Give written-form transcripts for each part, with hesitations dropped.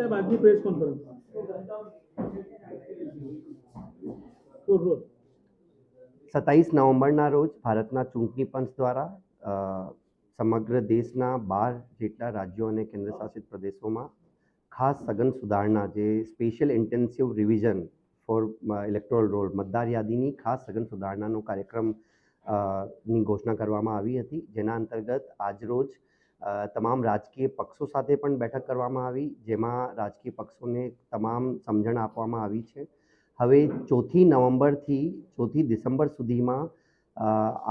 સાહેબ આજની press conference રોજ 27 નવેમ્બરના રોજ ભારતના ચૂંટણી પંચ દ્વારા સમગ્ર દેશના 12 જેટલા રાજ્યો અને કેન્દ્રશાસિત પ્રદેશોમાં ખાસ સઘન સુધારણા જે special intensive revision for electoral roll મતદાર યાદીની ખાસ સઘન સુધારણાનો કાર્યક્રમ ની ઘોષણા કરવામાં આવી હતી, જેના અંતર્ગત આજરોજ તમામ રાજકીય પક્ષો સાથે પણ બેઠક કરવામાં આવી, જેમાં રાજકીય પક્ષોને તમામ સમજણ આપવામાં આવી છે. હવે 4 નવેમ્બરથી 4 ડિસેમ્બર સુધીમાં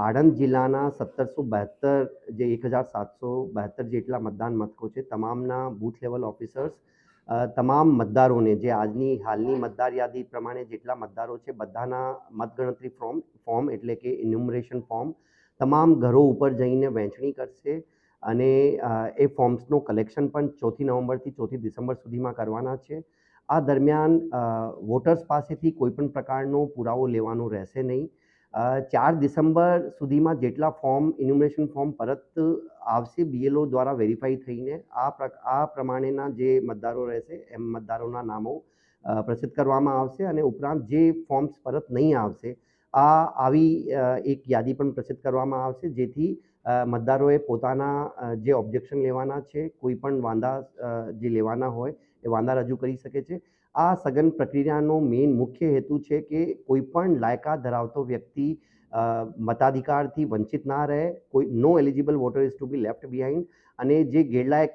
આણંદ જિલ્લાના 1772 જે 1772 જેટલા મતદાન મથકો છે, તમામના બૂથ લેવલ ઓફિસર્સ તમામ મતદારોને જે આજની હાલની મતદાર યાદી પ્રમાણે જેટલા મતદારો છે બધાના મતગણતરી ફોર્મ એટલે કે ઇન્યુમરેશન ફોર્મ તમામ ઘરો ઉપર જઈને વહેંચણી કરશે અને એ ફોર્મ્સનું કલેક્શન પણ 4 નવેમ્બરથી 4 ડિસેમ્બર સુધીમાં કરવાના છે. આ દરમિયાન વોટર્સ પાસેથી કોઈપણ પ્રકારનો પુરાવો લેવાનો રહેશે નહીં. 4 ડિસેમ્બર સુધીમાં જેટલા ફોર્મ ઇન્યુમરેશન ફોર્મ પરત આવશે BLO દ્વારા વેરીફાઈ થઈને આ પ્રમાણેના જે મતદારો રહેશે એમ મતદારોના નામો પ્રસિદ્ધ કરવામાં આવશે અને ઉપરાંત જે ફોર્મ્સ પરત નહીં આવશે આવી એક યાદી પણ પ્રસિદ્ધ કરવામાં આવશે, જેથી મતદારોએ પોતાના જે ઓબ્જેક્શન લેવાના છે, કોઈ પણ વાંધા જે લેવાના હોય એ વાંધા રજૂ કરી શકે છે. આ સઘન પ્રક્રિયાનો મેઇન મુખ્ય હેતુ છે કે કોઈ પણ લાયકાત ધરાવતો વ્યક્તિ મતાધિકારથી વંચિત ના રહે, કોઈ no eligible voter is to be left behind અને જે ગેરલાયક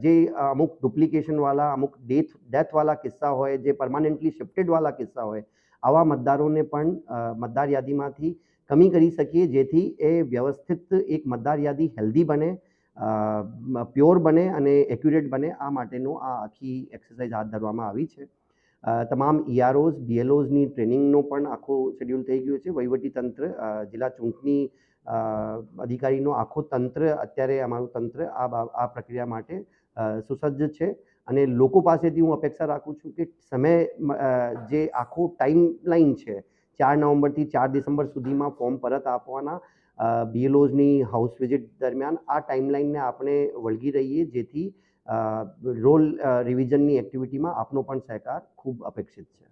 જે અમુક ડુપ્લિકેશનવાળા અમુક ડેથવાળા કિસ્સા હોય, જે પરમાનન્ટલી શિફ્ટેડવાળા કિસ્સા હોય, આવા મતદારોને પણ મતદાર યાદીમાંથી કમી કરી શકીએ, જેથી એ વ્યવસ્થિત એક મતદાર યાદી હેલ્ધી બને, પ્યોર બને અને એક્યુરેટ બને. આ માટેનો આ આખી એક્સરસાઇઝ હાથ ધરવામાં આવી છે. તમામ EROs BLOsની ટ્રેનિંગનો પણ આખો શેડ્યુલ થઈ ગયો છે. વહીવટી તંત્ર જિલ્લા ચૂંટણી અધિકારીનો આખો તંત્ર અત્યારે અમારું તંત્ર આ પ્રક્રિયા માટે સુસજ્જ છે અને લોકો પાસેથી હું અપેક્ષા રાખું છું કે જે આખો ટાઈમલાઈન છે 4 નવેમ્બરથી 4 ડિસેમ્બર સુધીમાં ફોર્મ પરત આપવાના BLOsની હાઉસ વિઝિટ દરમિયાન આ ટાઈમલાઈનને આપણે વળગી રહીએ, જેથી રોલ રિવિઝનની એક્ટિવિટીમાં આપનો પણ સહકાર ખૂબ અપેક્ષિત છે.